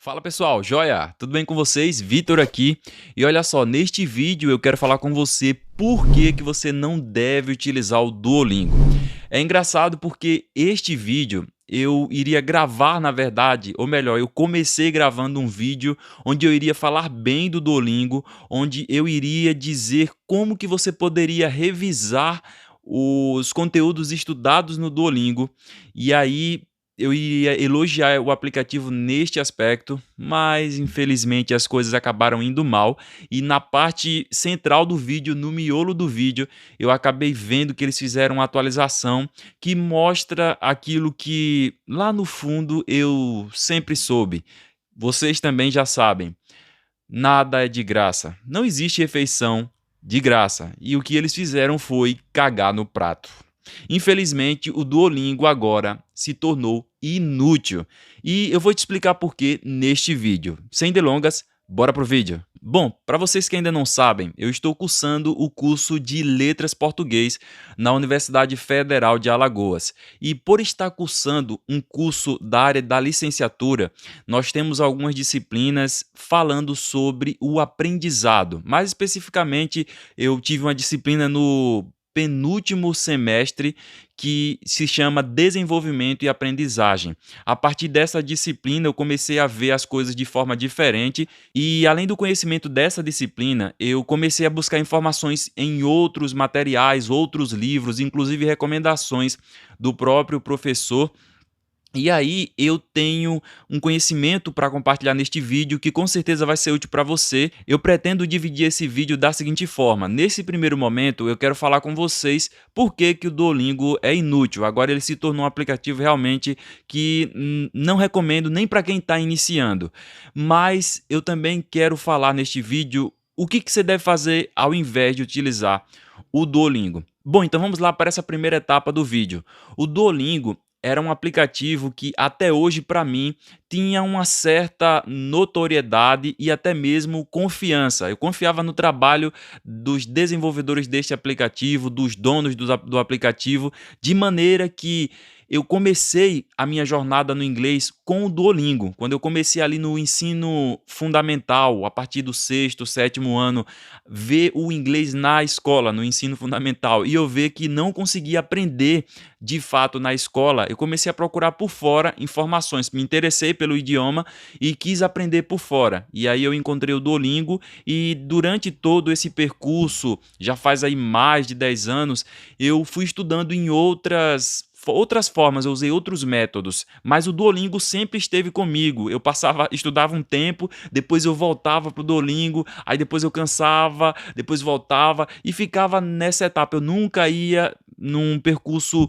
Fala pessoal, joia? Tudo bem com vocês? Vitor aqui. E olha só, neste vídeo eu quero falar com você por que você não deve utilizar o Duolingo. É engraçado porque este vídeo eu iria gravar, na verdade, ou melhor, eu comecei gravando um vídeo onde eu iria falar bem do Duolingo, onde eu iria dizer como que você poderia revisar os conteúdos estudados no Duolingo. E aí eu iria elogiar o aplicativo neste aspecto, mas infelizmente as coisas acabaram indo mal e na parte central do vídeo, no miolo do vídeo, eu acabei vendo que eles fizeram uma atualização que mostra aquilo que lá no fundo eu sempre soube. Vocês também já sabem, nada é de graça. Não existe refeição de graça. E o que eles fizeram foi cagar no prato. Infelizmente, o Duolingo agora se tornou inútil. E eu vou te explicar por quê neste vídeo. Sem delongas, bora pro vídeo. Bom, para vocês que ainda não sabem, eu estou cursando o curso de Letras Português na Universidade Federal de Alagoas. E por estar cursando um curso da área da licenciatura, nós temos algumas disciplinas falando sobre o aprendizado. Mais especificamente, eu tive uma disciplina no penúltimo semestre que se chama Desenvolvimento e Aprendizagem. A partir dessa disciplina, eu comecei a ver as coisas de forma diferente e, além do conhecimento dessa disciplina, eu comecei a buscar informações em outros materiais, outros livros, inclusive recomendações do próprio professor. E aí eu tenho um conhecimento para compartilhar neste vídeo que com certeza vai ser útil para você. Eu pretendo dividir esse vídeo da seguinte forma. Nesse primeiro momento eu quero falar com vocês por que o Duolingo é inútil. Agora ele se tornou um aplicativo realmente que não recomendo nem para quem está iniciando. Mas eu também quero falar neste vídeo o que você deve fazer ao invés de utilizar o Duolingo. Bom, então vamos lá para essa primeira etapa do vídeo. O Duolingo era um aplicativo que até hoje para mim tinha uma certa notoriedade e até mesmo confiança. Eu confiava no trabalho dos desenvolvedores deste aplicativo, dos donos do aplicativo, de maneira que eu comecei a minha jornada no inglês com o Duolingo. Quando eu comecei ali no ensino fundamental, a partir do sexto, sétimo ano, ver o inglês na escola, no ensino fundamental, e eu ver que não conseguia aprender de fato na escola, eu comecei a procurar por fora informações. Me interessei pelo idioma e quis aprender por fora. E aí eu encontrei o Duolingo e durante todo esse percurso, já faz aí mais de 10 anos, eu fui estudando em outras formas, eu usei outros métodos, mas o Duolingo sempre esteve comigo. Eu estudava um tempo, depois eu voltava pro Duolingo, aí depois eu cansava, depois voltava e ficava nessa etapa. Eu nunca ia num percurso,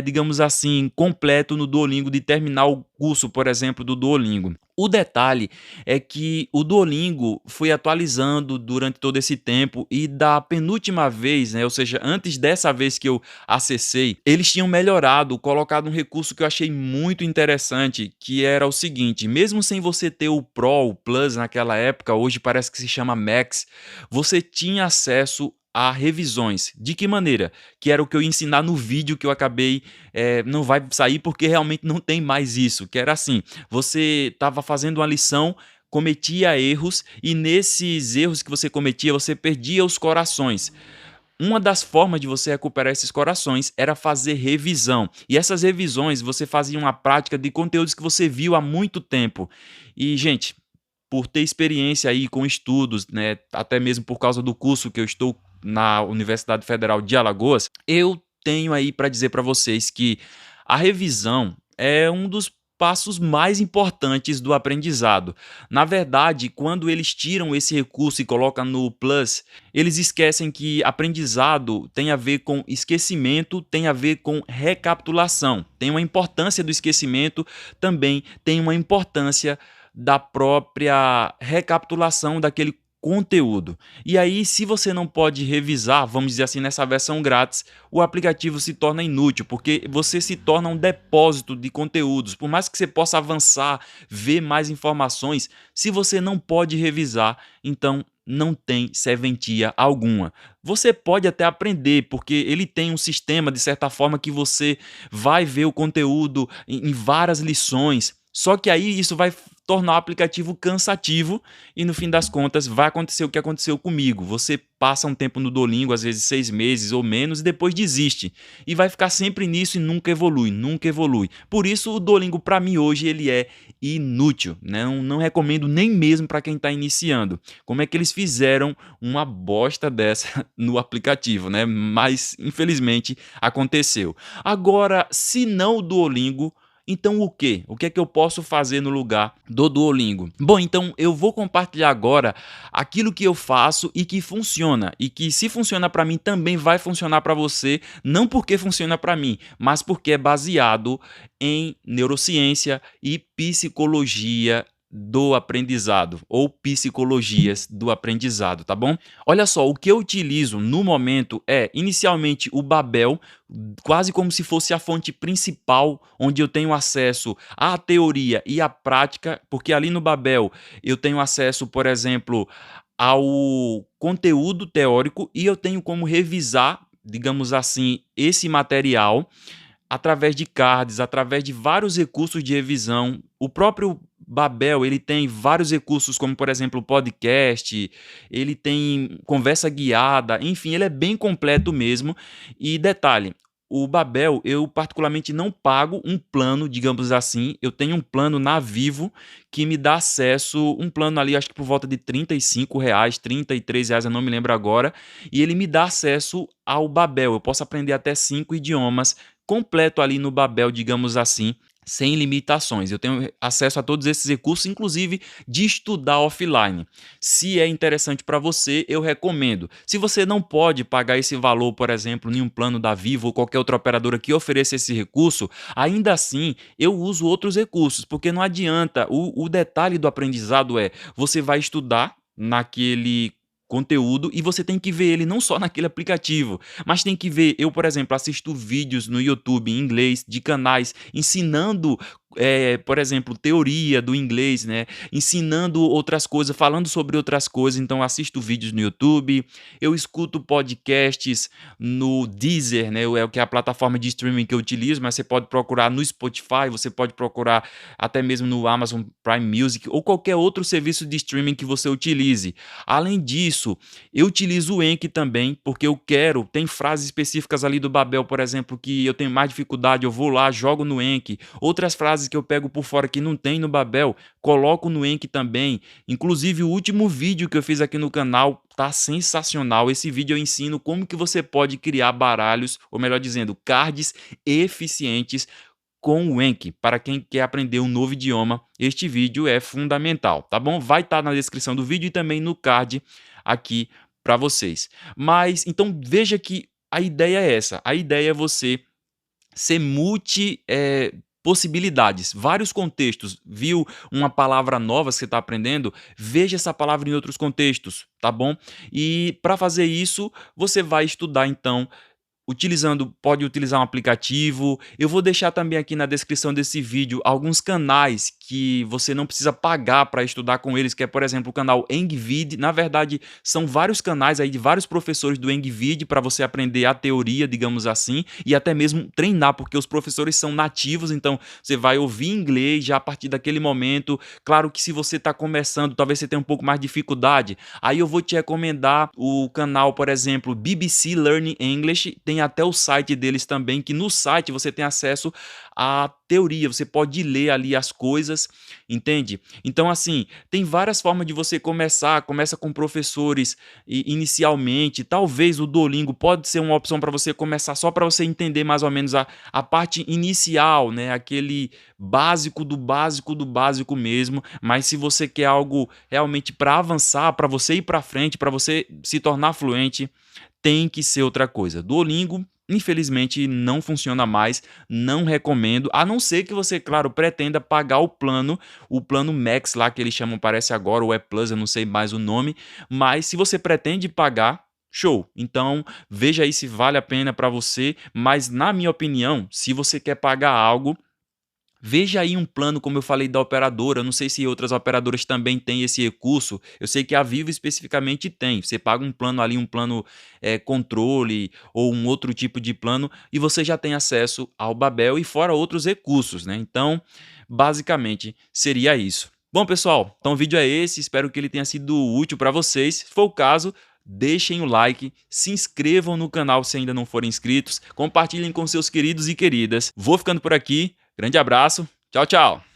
digamos assim, completo no Duolingo, de terminar o curso, por exemplo, do Duolingo. O detalhe é que o Duolingo foi atualizando durante todo esse tempo e da penúltima vez, né, ou seja, antes dessa vez que eu acessei, eles tinham melhorado, colocado um recurso que eu achei muito interessante, que era o seguinte: mesmo sem você ter o Pro, o Plus naquela época, hoje parece que se chama Max, você tinha acesso a revisões. De que maneira? Que era o que eu ia ensinar no vídeo que eu acabei, não vai sair porque realmente não tem mais isso, que era assim, você estava fazendo uma lição, cometia erros e nesses erros que você cometia, você perdia os corações. Uma das formas de você recuperar esses corações era fazer revisão. E essas revisões você fazia uma prática de conteúdos que você viu há muito tempo. E, gente, por ter experiência aí com estudos, né, até mesmo por causa do curso que eu estou na Universidade Federal de Alagoas, eu tenho aí para dizer para vocês que a revisão é um dos passos mais importantes do aprendizado. Na verdade, quando eles tiram esse recurso e colocam no Plus, eles esquecem que aprendizado tem a ver com esquecimento, tem a ver com recapitulação. Tem uma importância do esquecimento, também tem uma importância da própria recapitulação daquele conteúdo. E aí, se você não pode revisar, vamos dizer assim, nessa versão grátis, o aplicativo se torna inútil, porque você se torna um depósito de conteúdos. Por mais que você possa avançar, ver mais informações, se você não pode revisar, então não tem serventia alguma. Você pode até aprender, porque ele tem um sistema, de certa forma, que você vai ver o conteúdo em várias lições. Só que aí isso vai tornar o aplicativo cansativo e no fim das contas vai acontecer o que aconteceu comigo. Você passa um tempo no Duolingo, às vezes 6 meses ou menos, e depois desiste. E vai ficar sempre nisso e nunca evolui, nunca evolui. Por isso o Duolingo para mim hoje ele é inútil. Não recomendo nem mesmo para quem está iniciando. Como é que eles fizeram uma bosta dessa no aplicativo, né? Mas infelizmente aconteceu. Agora, se não o Duolingo, então o quê? O que é que eu posso fazer no lugar do Duolingo? Bom, então eu vou compartilhar agora aquilo que eu faço e que funciona. E que se funciona para mim também vai funcionar para você, não porque funciona para mim, mas porque é baseado em neurociência e psicologia do aprendizado ou psicologias do aprendizado, tá bom? Olha só, o que eu utilizo no momento é inicialmente o Babel, quase como se fosse a fonte principal, onde eu tenho acesso à teoria e à prática, porque ali no Babel eu tenho acesso, por exemplo, ao conteúdo teórico e eu tenho como revisar, digamos assim, esse material através de cards, através de vários recursos de revisão. O próprio Babel, ele tem vários recursos, como por exemplo podcast, ele tem conversa guiada, enfim, ele é bem completo mesmo. E detalhe, o Babel, eu particularmente não pago um plano, digamos assim, eu tenho um plano na Vivo que me dá acesso, um plano ali acho que por volta de R$ 35, R$ 33, eu não me lembro agora, e ele me dá acesso ao Babel, eu posso aprender até 5 idiomas, completo ali no Babel, digamos assim, sem limitações. Eu tenho acesso a todos esses recursos, inclusive de estudar offline. Se é interessante para você, eu recomendo. Se você não pode pagar esse valor, por exemplo, em um plano da Vivo ou qualquer outra operadora que ofereça esse recurso, ainda assim eu uso outros recursos, porque não adianta. O detalhe do aprendizado é você vai estudar naquele conteúdo e você tem que ver ele não só naquele aplicativo, mas tem que ver, eu, por exemplo, assisto vídeos no YouTube em inglês de canais ensinando, por exemplo, teoria do inglês, né? Ensinando outras coisas, falando sobre outras coisas. Então, assisto vídeos no YouTube, eu escuto podcasts no Deezer, né? É o que é a plataforma de streaming que eu utilizo, mas você pode procurar no Spotify, você pode procurar até mesmo no Amazon Prime Music ou qualquer outro serviço de streaming que você utilize. Além disso, eu utilizo o Enki também, porque eu quero, tem frases específicas ali do Babel, por exemplo, que eu tenho mais dificuldade, eu vou lá, jogo no Enki. Outras frases que eu pego por fora que não tem no Babel, coloco no Enki também. Inclusive, o último vídeo que eu fiz aqui no canal tá sensacional. Esse vídeo eu ensino como que você pode criar baralhos, ou melhor dizendo, cards eficientes com o Enki. Para quem quer aprender um novo idioma, este vídeo é fundamental, tá bom? Vai estar na descrição do vídeo e também no card aqui para vocês. Mas então veja que a ideia é essa. A ideia é você ser possibilidades, vários contextos. Viu uma palavra nova que você está aprendendo? Veja essa palavra em outros contextos, tá bom? E para fazer isso, você vai estudar então pode utilizar um aplicativo. Eu vou deixar também aqui na descrição desse vídeo alguns canais que você não precisa pagar para estudar com eles, que é, por exemplo, o canal Engvid. Na verdade, são vários canais aí de vários professores do Engvid para você aprender a teoria, digamos assim, e até mesmo treinar, porque os professores são nativos, então você vai ouvir inglês já a partir daquele momento. Claro que se você está começando, talvez você tenha um pouco mais de dificuldade, aí eu vou te recomendar o canal, por exemplo, BBC Learning English. Tem até o site deles também, que no site você tem acesso à teoria, você pode ler ali as coisas, entende? Então, assim, tem várias formas de você começar. Começa com professores inicialmente, talvez o Duolingo pode ser uma opção para você começar, só para você entender mais ou menos a parte inicial, né? Aquele básico do básico mesmo. Mas se você quer algo realmente para avançar, para você ir para frente, para você se tornar fluente, tem que ser outra coisa. Duolingo, infelizmente, não funciona mais, não recomendo, a não ser que você, claro, pretenda pagar o plano Max lá que eles chamam, parece agora, o E Plus, eu não sei mais o nome, mas se você pretende pagar, show. Então, veja aí se vale a pena para você, mas na minha opinião, se você quer pagar algo, veja aí um plano, como eu falei, da operadora. Eu não sei se outras operadoras também têm esse recurso. Eu sei que a Vivo especificamente tem. Você paga um plano ali, um plano controle ou um outro tipo de plano e você já tem acesso ao Babel e fora outros recursos, né? Então, basicamente, seria isso. Bom, pessoal, então o vídeo é esse, espero que ele tenha sido útil para vocês. Se for o caso, deixem o like, se inscrevam no canal se ainda não forem inscritos, compartilhem com seus queridos e queridas. Vou ficando por aqui, grande abraço, tchau, tchau!